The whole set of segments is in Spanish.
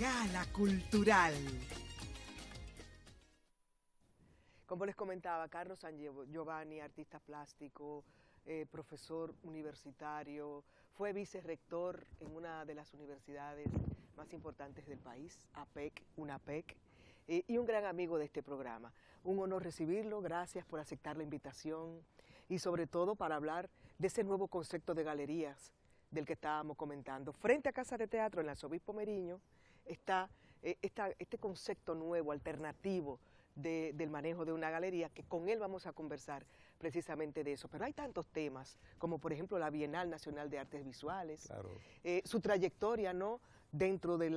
Gala Cultural. Como les comentaba, Carlos San Giovanni, artista plástico, profesor universitario, fue vicerrector en una de las universidades más importantes del país, APEC, UNAPEC, y un gran amigo de este programa. Un honor recibirlo, gracias por aceptar la invitación y sobre todo para hablar de ese nuevo concepto de galerías del que estábamos comentando. Frente a Casa de Teatro, en la Arzobispo Meriño, está este concepto nuevo, alternativo, del manejo de una galería, que con él vamos a conversar precisamente de eso. Pero hay tantos temas, como por ejemplo la Bienal Nacional de Artes Visuales, claro, su trayectoria, ¿no?, dentro de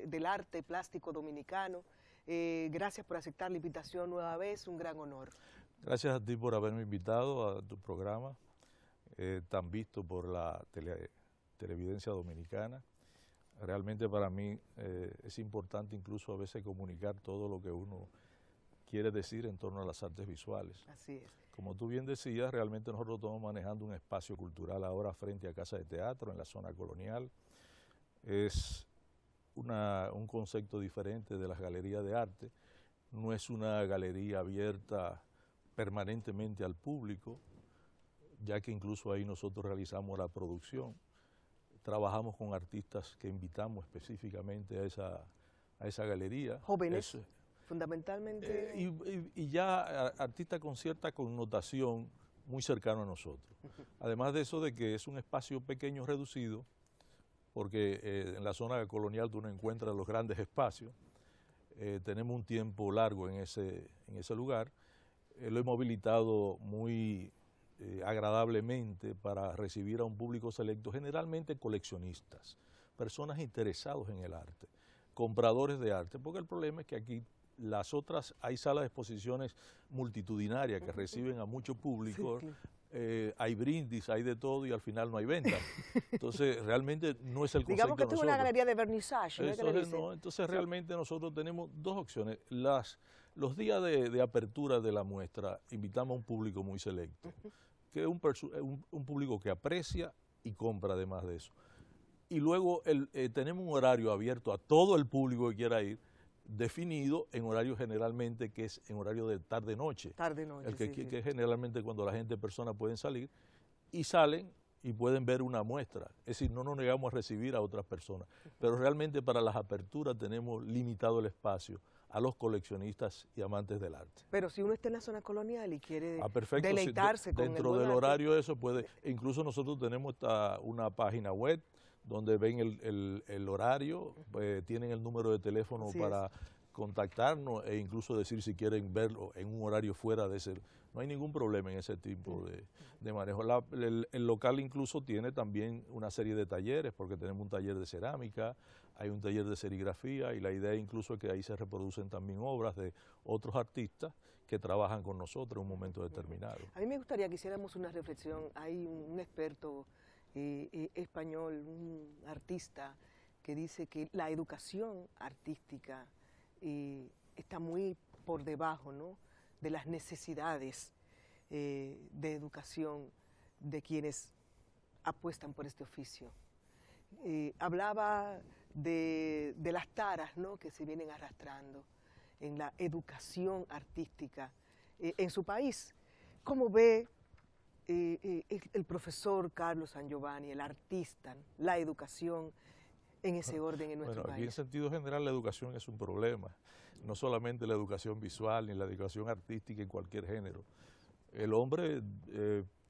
del arte plástico dominicano. Gracias por aceptar la invitación nueva vez, un gran honor. Gracias a ti por haberme invitado a tu programa, tan visto por la televidencia dominicana. Realmente para mí es importante incluso a veces comunicar todo lo que uno quiere decir en torno a las artes visuales. Así es. Como tú bien decías, realmente nosotros estamos manejando un espacio cultural ahora frente a Casa de Teatro, en la zona colonial. Es un concepto diferente de las galerías de arte. No es una galería abierta permanentemente al público, ya que incluso ahí nosotros realizamos la producción. Trabajamos con artistas que invitamos específicamente a esa galería. Jóvenes, fundamentalmente. Y ya artistas con cierta connotación muy cercano a nosotros. Además de eso, de que es un espacio pequeño, reducido, porque en la zona colonial tú no encuentras los grandes espacios. Tenemos un tiempo largo en ese lugar. Lo hemos habilitado muy agradablemente para recibir a un público selecto, generalmente coleccionistas, personas interesados en el arte, compradores de arte, porque el problema es que aquí hay salas de exposiciones multitudinarias que reciben a mucho público, sí, claro. Hay brindis, hay de todo y al final no hay venta. Entonces realmente no es el concepto. Digamos que esto es una galería de vernizaje. Entonces realmente nosotros tenemos dos opciones. Los días de apertura de la muestra invitamos a un público muy selecto, que es un público que aprecia y compra además de eso. Y luego tenemos un horario abierto a todo el público que quiera ir, definido en horario generalmente que es en horario de tarde-noche. Tarde-noche, que es generalmente cuando la gente, personas pueden salir y salen y pueden ver una muestra. Es decir, no nos negamos a recibir a otras personas, pero realmente para las aperturas tenemos limitado el espacio a los coleccionistas y amantes del arte. Pero si uno está en la zona colonial y quiere perfecto, deleitarse con dentro del horario eso puede, incluso nosotros tenemos una página web donde ven el horario, tienen el número de teléfono para contactarnos e incluso decir si quieren verlo en un horario fuera de ese. No hay ningún problema en ese tipo de manejo. El local incluso tiene también una serie de talleres, porque tenemos un taller de cerámica, hay un taller de serigrafía y la idea incluso es que ahí se reproducen también obras de otros artistas que trabajan con nosotros en un momento determinado. A mí me gustaría que hiciéramos una reflexión. Hay un experto español, un artista, que dice que la educación artística está muy por debajo, ¿no?, de las necesidades de educación de quienes apuestan por este oficio. Hablaba de las taras, ¿no?, que se vienen arrastrando en la educación artística en su país. ¿Cómo ve el profesor Carlos San Giovanni, el artista, la educación en ese orden en nuestro país? Aquí en sentido general la educación es un problema, no solamente la educación visual ni la educación artística en cualquier género. El hombre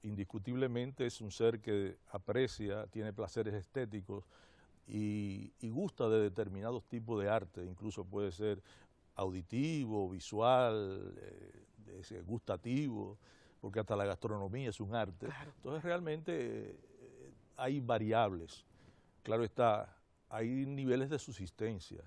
indiscutiblemente es un ser que aprecia, tiene placeres estéticos y gusta de determinados tipos de arte, incluso puede ser auditivo, visual, gustativo, porque hasta la gastronomía es un arte. Claro. Entonces realmente hay variables, claro está, hay niveles de subsistencia.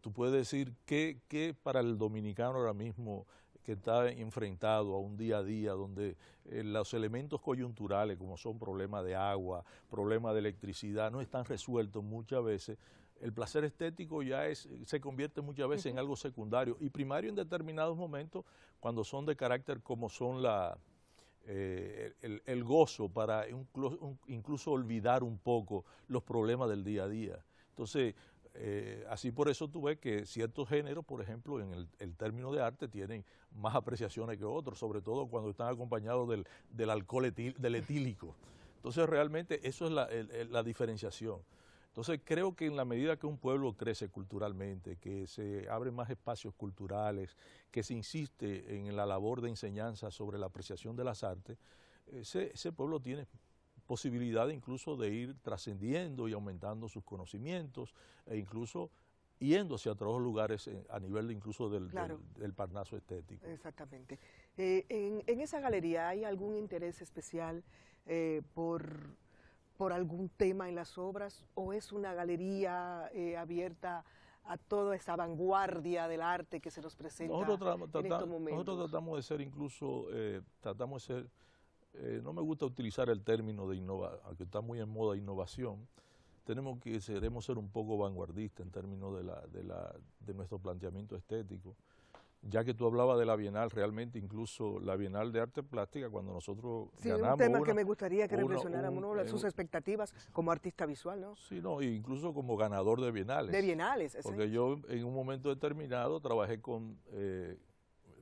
Tú puedes decir que para el dominicano ahora mismo que está enfrentado a un día a día donde los elementos coyunturales como son problemas de agua, problemas de electricidad no están resueltos muchas veces, el placer estético ya se convierte muchas veces en algo secundario y primario en determinados momentos cuando son de carácter como son el gozo para incluso olvidar un poco los problemas del día a día. Entonces, así por eso tú ves que ciertos géneros, por ejemplo, en el término de arte, tienen más apreciaciones que otros, sobre todo cuando están acompañados del alcohol del etílico. Entonces realmente eso es la diferenciación. Entonces creo que en la medida que un pueblo crece culturalmente, que se abren más espacios culturales, que se insiste en la labor de enseñanza sobre la apreciación de las artes, ese pueblo tiene posibilidad incluso de ir trascendiendo y aumentando sus conocimientos e incluso yéndose a otros lugares a nivel incluso del Parnaso estético. Exactamente. En esa galería hay algún interés especial por algún tema en las obras, o es una galería abierta a toda esa vanguardia del arte que se nos presenta en estos momentos? Nosotros tratamos de ser incluso, no me gusta utilizar el término de innovación, aunque está muy en moda innovación, queremos ser un poco vanguardistas en términos de nuestro planteamiento estético. Ya que tú hablabas de la Bienal, realmente incluso la Bienal de Arte Plástica, cuando nosotros ganamos... Sí, un tema que me gustaría que reflexionáramos, sus expectativas como artista visual, ¿no? Sí, no, incluso como ganador de Bienales. De Bienales, porque yo en un momento determinado trabajé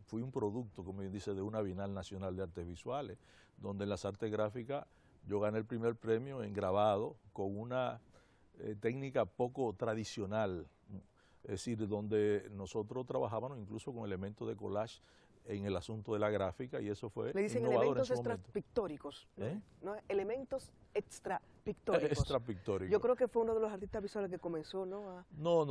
fui un producto, como bien dice, de una Bienal Nacional de Artes Visuales, donde en las artes gráficas yo gané el primer premio en grabado con una técnica poco tradicional. Es decir, donde nosotros trabajábamos incluso con elementos de collage en el asunto de la gráfica, y eso fue le dicen innovador elementos en su momento. extrapictóricos, ¿no? ¿No? Elementos extrapictóricos. Extrapictóricos. Yo creo que fue uno de los artistas visuales que comenzó, ¿no? No,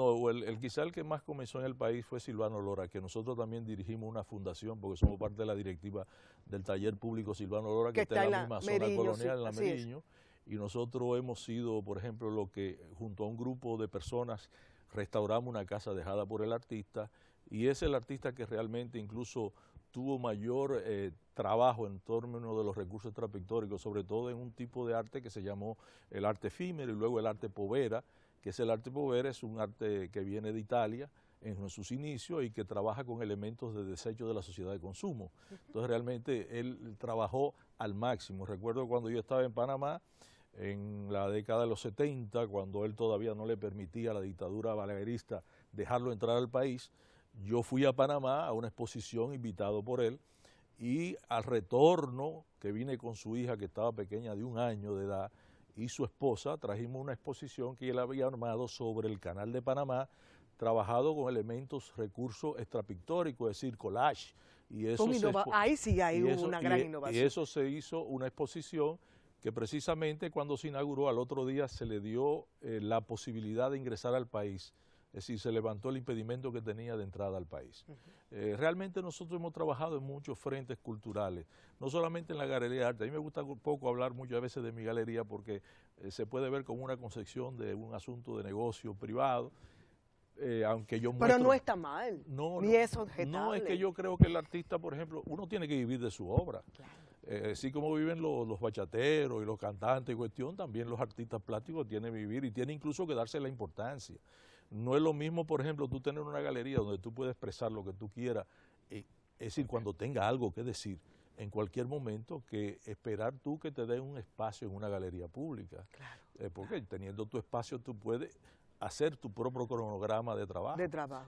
quizá el que más comenzó en el país fue Silvano Lora, que nosotros también dirigimos una fundación, porque somos parte de la directiva del taller público Silvano Lora, que está en la misma zona colonial, en la Meriño, y nosotros hemos sido, por ejemplo, lo que junto a un grupo de personas restauramos una casa dejada por el artista, y es el artista que realmente incluso tuvo mayor trabajo en torno de los recursos extrapictóricos, sobre todo en un tipo de arte que se llamó el arte efímero y luego el arte povera, que es el arte povera, es un arte que viene de Italia en sus inicios y que trabaja con elementos de desecho de la sociedad de consumo. Entonces realmente él trabajó al máximo. Recuerdo cuando yo estaba en Panamá, en la década de los 70, cuando él todavía no le permitía a la dictadura balaguerista dejarlo entrar al país, yo fui a Panamá a una exposición invitado por él, y al retorno, que vine con su hija que estaba pequeña de 1 año de edad, y su esposa, trajimos una exposición que él había armado sobre el Canal de Panamá, trabajado con elementos, recursos extrapictóricos, es decir, collage. Y eso ahí sí hay una gran innovación. Y eso se hizo una exposición que precisamente cuando se inauguró, al otro día se le dio la posibilidad de ingresar al país. Es decir, se levantó el impedimento que tenía de entrada al país. Realmente nosotros hemos trabajado en muchos frentes culturales, no solamente en la Galería de Arte. A mí me gusta un poco hablar muchas veces de mi galería porque se puede ver como una concepción de un asunto de negocio privado, aunque yo muestro... Pero no está mal, ni es objetable. No, es que yo creo que el artista, por ejemplo, uno tiene que vivir de su obra. Claro. Así como viven los bachateros y los cantantes y cuestión, también los artistas plásticos tienen que vivir y tienen incluso que darse la importancia. No es lo mismo, por ejemplo, tú tener una galería donde tú puedes expresar lo que tú quieras, es decir, cuando tenga algo que decir en cualquier momento, que esperar tú que te den un espacio en una galería pública. Claro. Porque teniendo tu espacio tú puedes hacer tu propio cronograma de trabajo.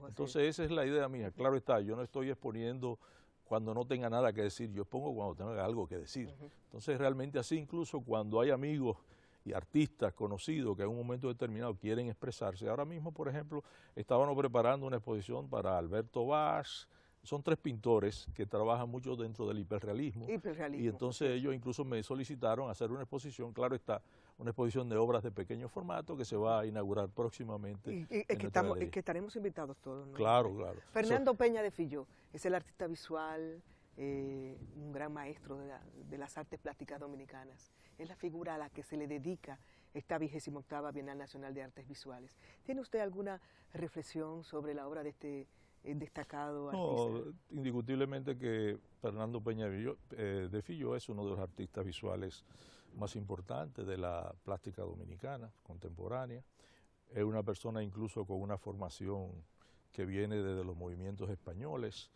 Entonces esa es la idea mía. Claro está, yo no estoy exponiendo cuando no tenga nada que decir, yo expongo cuando tenga algo que decir. Entonces realmente así, incluso cuando hay amigos y artistas conocidos que en un momento determinado quieren expresarse. Ahora mismo, por ejemplo, estábamos preparando una exposición para Alberto Vaz. Son 3 pintores que trabajan mucho dentro del hiperrealismo. Y entonces ellos incluso me solicitaron hacer una exposición, claro está, una exposición de obras de pequeño formato que se va a inaugurar próximamente. Y que estaremos invitados todos, ¿no? Claro, claro. Fernando Peña de Filló es el artista visual, un gran maestro de las artes plásticas dominicanas. Es la figura a la que se le dedica esta 28ª Bienal Nacional de Artes Visuales. ¿Tiene usted alguna reflexión sobre la obra de este destacado artista? No, indiscutiblemente que Fernando Peña de Filló es uno de los artistas visuales más importantes de la plástica dominicana contemporánea. Es una persona incluso con una formación que viene desde los movimientos españoles.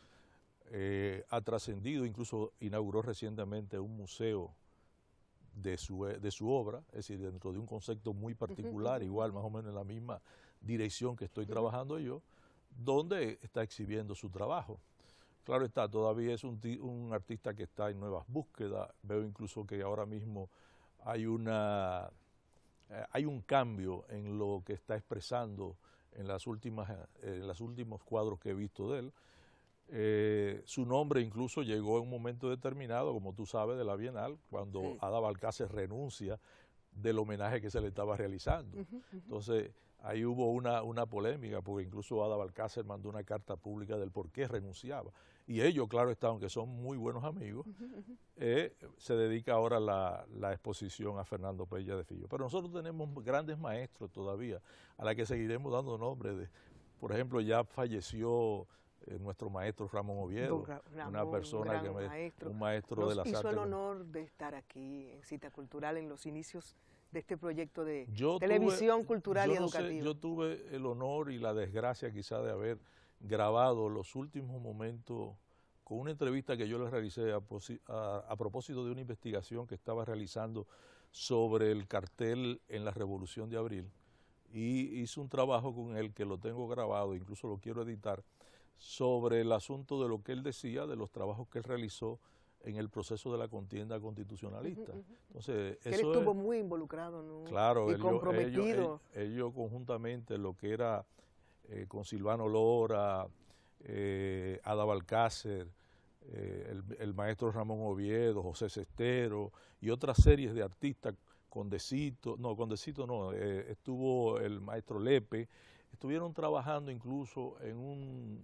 Ha trascendido, incluso inauguró recientemente un museo de su obra, es decir, dentro de un concepto muy particular, igual más o menos en la misma dirección que estoy trabajando yo, donde está exhibiendo su trabajo. Claro está, todavía es un artista que está en nuevas búsquedas. Veo incluso que ahora mismo hay un cambio en lo que está expresando en los últimos cuadros que he visto de él. Su nombre incluso llegó en un momento determinado, como tú sabes, de la Bienal, cuando Sí. Ada Balcácer renuncia del homenaje que se le estaba realizando. Entonces, ahí hubo una polémica, porque incluso Ada Balcácer mandó una carta pública del por qué renunciaba. Y ellos, claro está, aunque son muy buenos amigos, se dedica ahora la exposición a Fernando Peña de Fillo. Pero nosotros tenemos grandes maestros todavía, a la que seguiremos dando nombre. Por ejemplo, ya falleció nuestro maestro Ramón Oviedo, una persona que un maestro de las artes. Nos hizo el honor de estar aquí en Cita Cultural en los inicios de este proyecto de cultural y educativa. Yo tuve el honor y la desgracia quizá de haber grabado los últimos momentos con una entrevista que yo le realicé a propósito de una investigación que estaba realizando sobre el cartel en la Revolución de Abril, y hice un trabajo con él que lo tengo grabado, incluso lo quiero editar, sobre el asunto de lo que él decía, de los trabajos que él realizó en el proceso de la contienda constitucionalista. Entonces, él estuvo muy involucrado, ¿no? Claro, y comprometido. Ellos conjuntamente, lo que era con Silvano Lora, Ada Balcácer, el maestro Ramón Oviedo, José Sestero y otras series de artistas, Condecito no, estuvo el maestro Lepe, estuvieron trabajando incluso en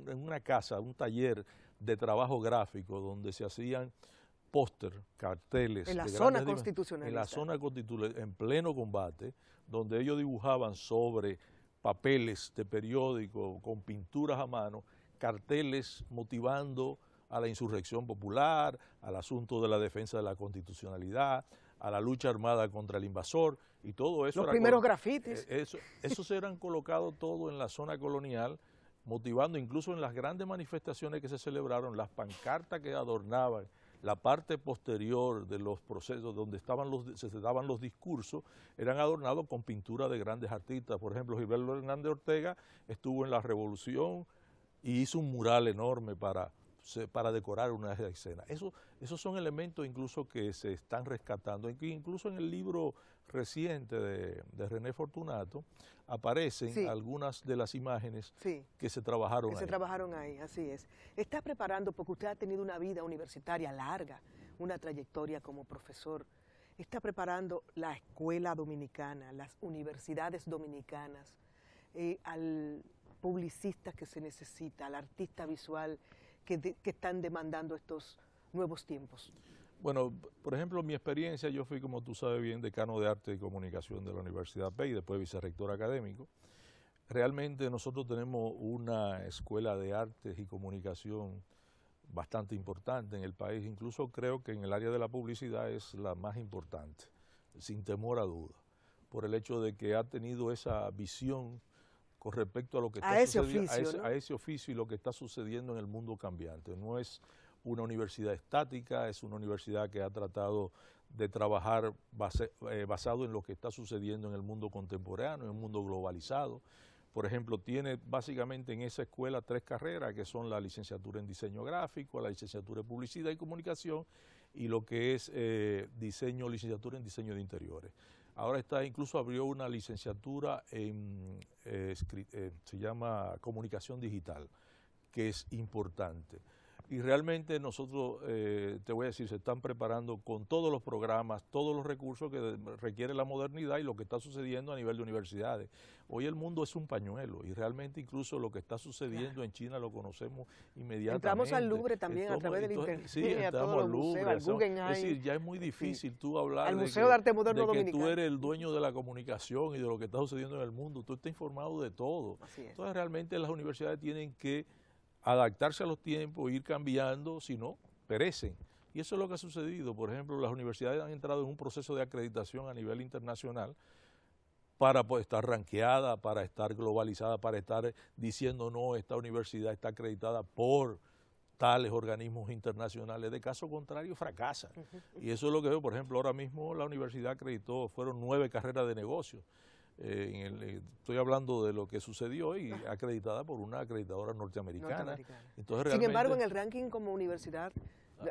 una casa, un taller de trabajo gráfico donde se hacían póster, carteles. En la zona constitucionalista. En la zona constitucionalista, en pleno combate, donde ellos dibujaban sobre papeles de periódico con pinturas a mano, carteles motivando a la insurrección popular, al asunto de la defensa de la constitucionalidad, a la lucha armada contra el invasor, y todo eso. Los primeros grafitis. Esos eran colocados todo en la zona colonial, motivando incluso en las grandes manifestaciones que se celebraron, las pancartas que adornaban la parte posterior de los procesos donde se daban los discursos, eran adornados con pintura de grandes artistas. Por ejemplo, Gilberto Hernández Ortega estuvo en la Revolución y hizo un mural enorme para decorar una escena. Esos son elementos incluso que se están rescatando, incluso en el libro reciente de René Fortunato aparecen algunas de las imágenes que se trabajaron ahí. Se trabajaron ahí, así es. Está preparando, porque usted ha tenido una vida universitaria larga, una trayectoria como profesor, está preparando la escuela dominicana, las universidades dominicanas, al publicista que se necesita, al artista visual que están demandando estos nuevos tiempos. Bueno, por ejemplo, mi experiencia, yo fui, como tú sabes bien, decano de Arte y Comunicación de la Universidad PEI, después vicerrector académico. Realmente nosotros tenemos una escuela de artes y comunicación bastante importante en el país, incluso creo que en el área de la publicidad es la más importante, sin temor a duda, por el hecho de que ha tenido esa visión con respecto a lo que está sucediendo, a ese oficio y lo que está sucediendo en el mundo cambiante. No es una universidad estática, es una universidad que ha tratado de trabajar basado en lo que está sucediendo en el mundo contemporáneo, en el mundo globalizado. Por ejemplo, tiene básicamente en esa escuela 3 carreras, que son la licenciatura en diseño gráfico, la licenciatura en publicidad y comunicación, y lo que es licenciatura en diseño de interiores. Ahora incluso abrió una licenciatura en, se llama comunicación digital, que es importante. Y realmente nosotros, te voy a decir, se están preparando con todos los programas, todos los recursos que requiere la modernidad y lo que está sucediendo a nivel de universidades. Hoy el mundo es un pañuelo y realmente incluso lo que está sucediendo en China lo conocemos inmediatamente. Entramos al Louvre también a través del internet. Sí, entramos al Louvre, al Guggenheim. Es decir, ya es muy difícil tú hablar al Museo de Arte Moderno de que Dominicano. tú eres el dueño de la comunicación y de lo que está sucediendo en el mundo. Tú estás informado de todo. Así es. Entonces realmente las universidades tienen que adaptarse a los tiempos, ir cambiando, si no, perecen. Y eso es lo que ha sucedido. Por ejemplo, las universidades han entrado en un proceso de acreditación a nivel internacional para estar ranqueada, para estar globalizada, para estar diciendo, no, esta universidad está acreditada por tales organismos internacionales. De caso contrario, fracasan. Y eso es lo que veo, por ejemplo, ahora mismo la universidad acreditó, fueron 9 carreras de negocios. Estoy hablando de lo que sucedió y acreditada por una acreditadora norteamericana. Entonces, sin embargo, en el ranking como universidad,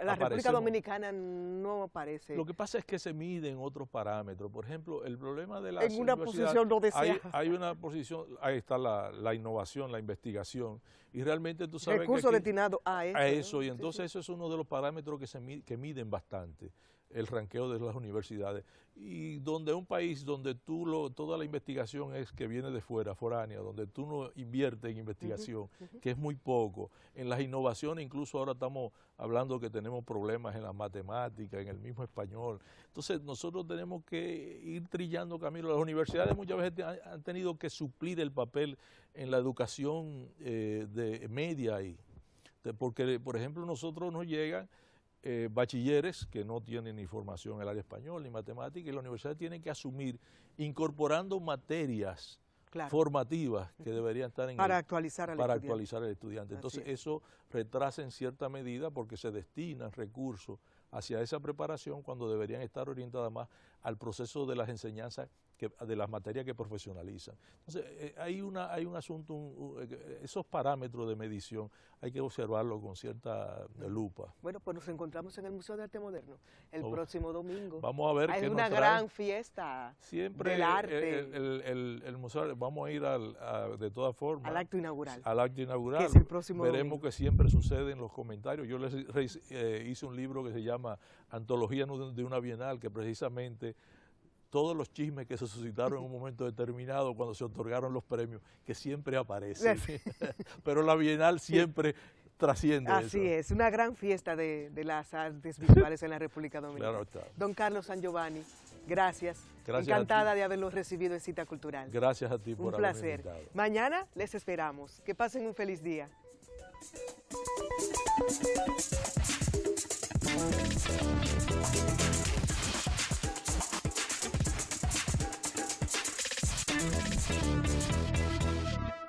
la República Dominicana no aparece. Lo que pasa es que se miden otros parámetros. Por ejemplo, el problema de las en una posición no deseada. Hay una posición, ahí está la innovación, la investigación, y realmente tú sabes recursos destinados a eso. Y entonces eso es uno de los parámetros que miden bastante el ranqueo de las universidades. Y donde un país donde toda la investigación es que viene de fuera, foránea, donde tú no inviertes en investigación, que es muy poco, en las innovaciones, incluso ahora estamos hablando que tenemos problemas en las matemáticas, en el mismo español. Entonces nosotros tenemos que ir trillando camino. Las universidades muchas veces han tenido que suplir el papel en la educación de media ahí, porque por ejemplo nosotros nos llegan bachilleres que no tienen ni formación en el área español ni matemática, y la universidad tiene que asumir incorporando materias formativas que deberían estar para actualizar al estudiante. Entonces eso retrasa en cierta medida porque se destinan recursos hacia esa preparación cuando deberían estar orientadas más al proceso de las enseñanzas, de las materias que profesionalizan. Entonces hay un asunto, esos parámetros de medición hay que observarlo con cierta lupa. Bueno, pues nos encontramos en el Museo de Arte Moderno el próximo domingo. Vamos a ver qué nos trae. Hay una gran fiesta del arte. El museo, vamos a ir de todas formas. Al acto inaugural. Al acto inaugural. Que es el próximo Veremos domingo. Que siempre sucede en los comentarios. Yo les hice un libro que se llama Antología de una Bienal, que precisamente todos los chismes que se suscitaron en un momento determinado cuando se otorgaron los premios, que siempre aparecen. Pero la Bienal siempre trasciende Así eso. es, una gran fiesta de las artes visuales en la República Dominicana. Claro está. Don Carlos Sangiovanni, gracias. Encantada de haberlos recibido en Cita Cultural. Gracias a ti por haberme invitado. Un placer. Mañana les esperamos. Que pasen un feliz día.